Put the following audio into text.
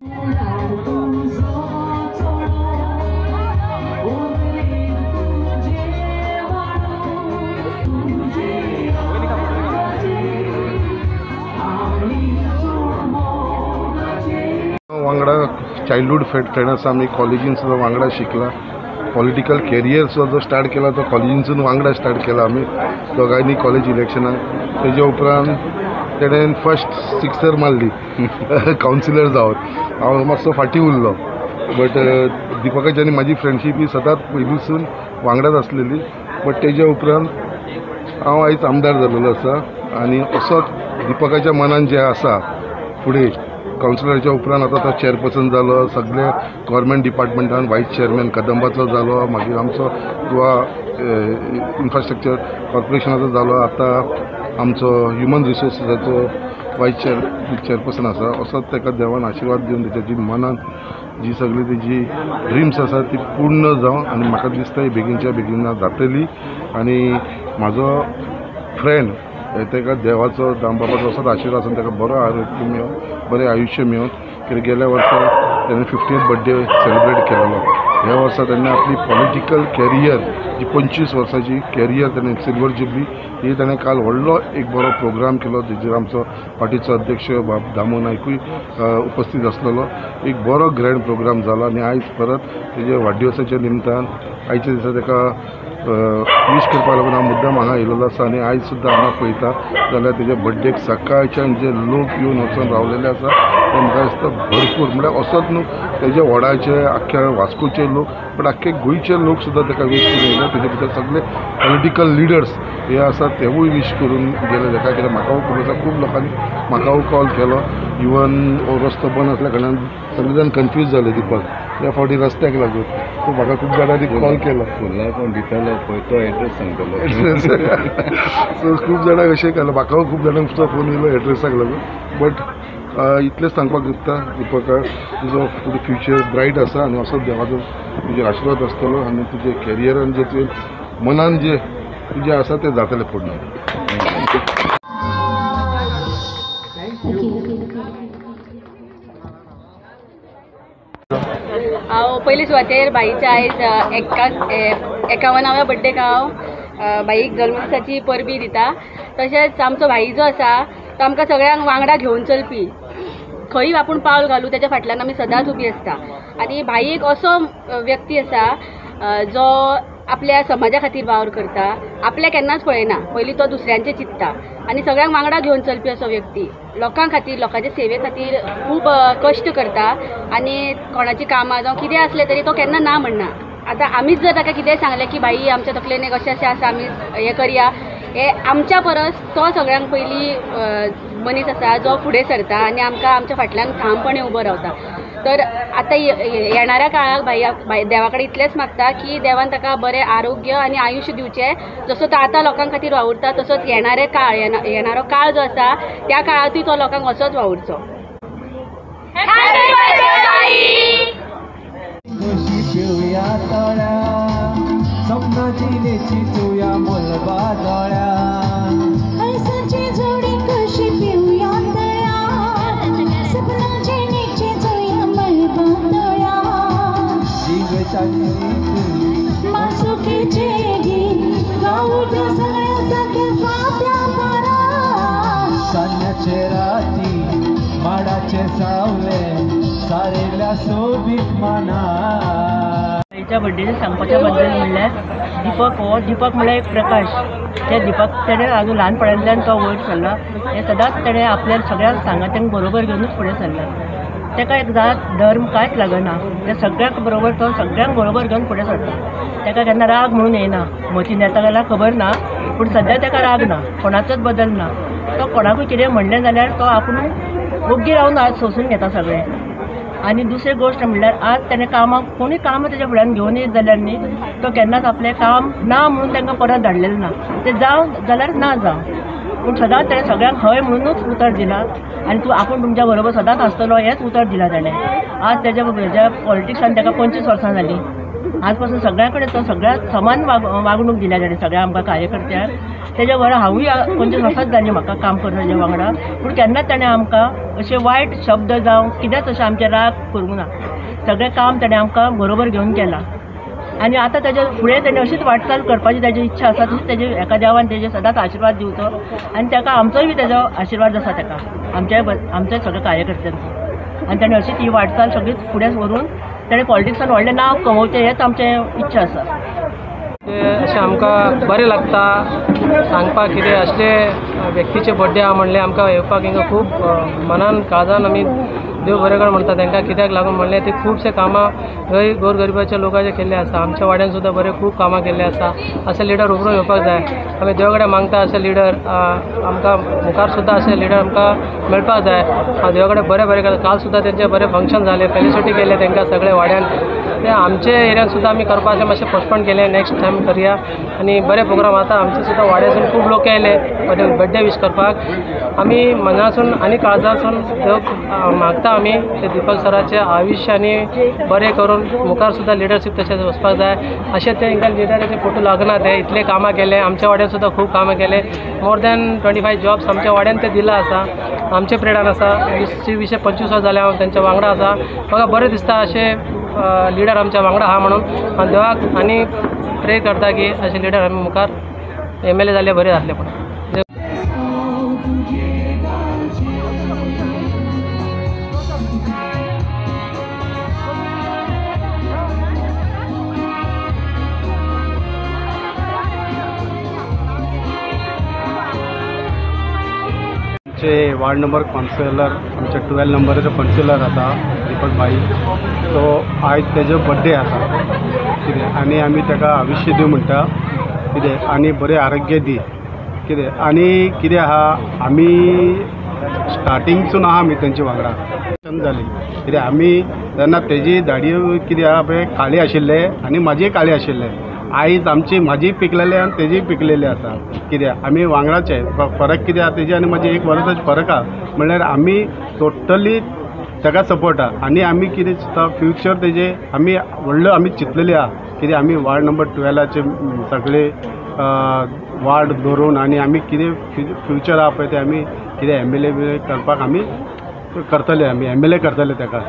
वांगडा childhood friend आसा आमी कॉलेजीन सुद्दां वांगडा शिकला. पॉलिटिकल कॅरियर सुद्दां जो स्टार्ट केला तो कॉलेजीनसून वांगडा स्टार्ट केला आमी दोगांयनी कॉलेज इलेक्शनाक. तेजे उपरांत तेणें फर्स्ट सिक्सर मारली कावन्सिलर जावन. हांव मातसो फाटीं उरलो बट दिपकाची आनी म्हाजी फ्रेंडशीप ही सदांच पयलींसून वांगडाच आसलेली. बट तेजे उपरांत हांव आयज आमदार जाल्लो आसा आनी असोच दिपकाच्या मनान जें आसा फुडें कावन्सिलराच्या उपरांत आतां तो चेअरपर्सन जालो. सगळे गव्हर्मेंट डिपार्टमेंटान वायस चेअरमॅन कदंबाचो जालो. मागीर आमचो गोवा इन्फ्रास्ट्रक्चर कॉर्पोरेशनाचो जालो. आतां आमचो ह्युमन रिसोर्सिसाचो वायस चेअरपर्सन आसा. असोच ताका देवान आशिर्वाद दिवन तेजी मनान जी सगळी तेजी ड्रिम्स आसा ती पूर्ण जावं आनी म्हाका दिसता बेगीनच्या बेगीन जातली. आनी म्हाजो फ्रेंड ताका देवाचो दामबाबाचो असोच आशिर्वाद आसून ताका बरो आरोग्य मेळोन बरें आयुश्य मेळोन. कित्याक गेल्या वर्सा ताणें 50th बर्थडे सेलिब्रेट केलेलो. ह्या वर्सा ताणें आपली पॉलिटिकल कॅरियर जी 25 वर्साची कॅरियर ताणें सिल्वर जुबली ही ताणें काल व्हडलो एक बरो प्रोग्राम केलो. तेजेर आमचो पार्टीचो अध्यक्ष दामू नायकूय उपस्थित आसलेलो. एक बरो ग्रँड प्रोग्राम जालो आनी आयज परत तेजे वाडदिवसाच्या निमतान आयच्या दिसा ताका विश करपा लागून हांव मुद्दाम हांगा येयलेलो आसा. आनी आयज सुद्दां हांगा पळयता जाल्यार तेजे बर्थडेक सकाळच्यान जे लोक येवन वचून रावलेले आसा ते म्हाका दिसता भरपूर. म्हळ्यार असोच न्हू तेजे वडाचे आख्ख्या वास्कोचे लोक बट आख्खे गोंयचे लोक सुद्दां ताका विश करून येयले. तेजे भितर सगळे पॉलिटिकल लिडर्स हे आसात तेवूय विश करून गेले ताका. कित्याक म्हाकाय खबर आसा खूब लोकांनी म्हाकाय कॉल केलो. इवन रस्तो बंद आसल्या कारणान सगळे जाण कन्फ्यूज जाले दिवपाक त्या फावटी रस्त्याक लागून. सो म्हाका खूब जाणांनी कॉल केलो कोण दितालो पळय तो एड्रेस सांगतालो एड्रेस. सो खूब जाणांक अशें केलें. म्हाका खूब जाणांक फोन येयलो एड्रेसाक लागून. बट इतलेंच सांगपाक सोदता दिपका तुजो फुडें फ्युचर ब्रायट आसा आनी असोच देवाचो तुजेर आशिर्वाद आसतलो आनी तुजे कॅरियरान जे तुवें मनान जे तुजें आसा तें जातलें फुडें. हांव पयली सुवातेर बाईच्या आयज 51व्या बर्थडेक हांव बाईक जल्मदिसाची परबी दिता. तशेंच आमचो भाई जो आसा तो आमकां सगळ्यांक वांगडा घेवन चलपी. खंय आपूण पावल घालू तेच्या फाटल्यान आमी सदांच उबी आसता. आनी भाई एक असो व्यक्ती आसा जो आपल्या समाजा खातीर वावर करता. आपल्या केन्नाच पळयना, पयलीं तो दुसऱ्यांचें चिंतता आनी सगळ्यांक वांगडा घेवन चलपी असो व्यक्ती. लोकां खातीर लोकांच्या सेवे खातीर खूब कश्ट करता आनी कोणाची कामां जावं कितें आसलें तरी तो केन्ना ना म्हणना. आतां आमीच जर ताका कितेंय सांगलें की भाई आमच्या तकलेन एक अशें आसा आमी हें करया, हे आमच्या परस तो सगळ्यांक पयलीं मनीस आसा जो फुडें सरता आनी आमकां आमच्या फाटल्यान ठामपणे उबो रावता. तर आतां येणाऱ्या काळाक भाई देवा कडेन इतलेंच मागता की देवान ताका बरें आरोग्य आनी आयुश्य दिवचें. जसो तो आतां लोकां खातीर वावुरता तसोच येणारो काळ जो आसा त्या काळांतूय तो लोकांक असोच वावुरचो. माडाचे सावले सारेल्या सोबीत माना. ताईच्या बर्थडेचें सांगपाच्या बद्दल म्हणल्यार दीपक म्हणल्यार एक प्रकाश. त्या दीपक तेणें आजून ल्हानपणांतल्यान तो वयर सरला. हें सदांच तेणें आपल्या सगळ्या सांगात्यांक बरोबर घेवनूच फुडें सरला. ताका एक जात धर्म कांयच लागना. ते सगळ्यांक बरोबर तो सगळ्यांक बरोबर घेवन फुडें सरता. ताका केन्ना राग म्हणून येना. मतीन येता जाल्यार खबर ना पूण सद्या ताका राग ना, कोणाचोच बदल ना. तो कोणाकूय कितें म्हणलें जाल्यार तो आपूण ओग्गी रावन आज सोंसून घेता सगळें. आनी दुसरी गोश्ट म्हणल्यार आज तेणें कामाक कोणूय काम ताच्या फुड्यान घेवन येत जाल्यार न्ही तो केन्नाच आपलें काम ना म्हणून तांकां परत धाडलेलें ना. तें जावं जाल्यार ना जावं पूण सदांच ताणें सगळ्यांक हय म्हणूनच उतर दिलां. आनी तूं आपूण तुमच्या बरोबर सदांच आसतलो हेंच उतर दिलां ताणें. आज तेज्या पॉलिटिक्सान ताका 25 वर्सां जालीं. आज पासून सगळ्या कडेन तो सगळ्याक समान वागणूक दिल्या ताणें सगळ्या आमकां कार्यकर्त्यांक. तेज्या वांगडा हांवूय 25 वर्सांच जालीं म्हाका काम करता तेज्या वांगडा, पूण केन्नाच ताणें आमकां अशे वायट शब्द जावं कितेंच अशें आमचें राग करूंक ना. सगळें काम ताणें आमकां बरोबर घेवन केलां आनी आतां तेजे फुडें ताणें अशीच वाटचाल करपाची ताजी इच्छा आसा, तशीच तेजे एका देवान तेजे सदांच आशिर्वाद दिवचो आनी ताका आमचोय बी तेजो आशिर्वाद आसा ताका आमच्या सगळ्या कार्यकर्त्यांचो आनी ताणें अशीच ही वाटचाल सगळीच फुडें व्हरून ताणें पॉलिटिक्सान व्हडलें नांव कमोवचें हेच आमचें इच्छा आसा. अशें आमकां बरें लागता सांगपाक कितें असले व्यक्तीचे बर्थडे आहा म्हणले आमकां येवपाक हिंगा खूब मनान काळजान आमी देव बरें कर म्हणटा तांकां कित्याक लागून म्हणलें ते खुबशे कामां गोरगरिबाच्या लोकांचे केल्ले आसा. आमच्या वाड्यान सुद्दां बरे खूब कामां केल्ले आसा. अशे लिडर उबरून येवपाक जाय. आमी देवा कडेन मागता अशे लिडर आमकां मुखार सुद्दां अशे लिडर आमकां मेळपाक जाय. हांव देवा कडेन बरें करता. काल सुद्दां तेंचे बरे फंक्शन जाले, फेलिसिटी केले तांकां सगळे वाड्यान. ते आमचे एरियान सुद्दां आमी करपाचें मातशें पोस्टपोन केलें, नेक्स्ट टायम करया आनी बरे प्रोग्राम आतां आमचे सुद्दां वाड्यासून खूब लोक येयले बर्थडे वीश करपाक. आमी मनासून आनी काळजासून देव मागता आमी ते दिपक सराचें आयुश्य आनी बरें करून मुखार सुद्दां लिडरशीप तशेंच वचपाक जाय. अशें ते हिंगा लिडराचे फोटो लागना, ते इतले कामां केले आमच्या वाड्यान सुद्दां खूब कामां केले. मोर दॅन 25 जॉब्स आमच्या वाड्यान ते दिला आसा. आमचे पिरियडान आसा 20-25 वर्सां जाले हांव तेंच्या वांगडा आसा. म्हाका बरें दिसता अशे लिडर आमच्या वांगडा आहा म्हणून. हांव देवाक आनी प्रे करता की अशे लिडर आमी मुखार MLA जाले बरें जातले. पण आमचे वार्ड नंबर कावन्सिलर आमचे 12 नंबराचो कावन्सिलर आसा दीपक भाई, तो आयज तेजो बर्थडे आसा कितें आनी आमी ताका आयुश्य दिव म्हणटा कितें आनी बरें आरोग्य दी कितें आनी कितें आहा आमी स्टार्टिंगसून आहा आमी तेंच्या वांगडा जाली कितें आमी तेन्ना तेजी दाडी कितें आहा पळय काळी आशिल्ले आनी म्हाजी काळी आशिल्ले. आयज आमची म्हाजी पिकलेले आनी तेजी पिकलेली आसा कित्याक आमी वांगडाचे. फरक कितें आहा तेजी आनी म्हाजी 1 वर्साचो फरक आहा म्हणल्यार आमी टोटली ताका सपोर्ट आहा आनी आमी कितें चिंता फ्युचर तेजे आमी व्हडलो आमी चिंतलेले आहा कितें आमी वार्ड नंबर 12चे सगळे वार्ड धरून आनी आमी कितें फ्युचर आहा पळय ते आमी कितें MLA करपाक आमी करतले. आमी MLA करतले ताका.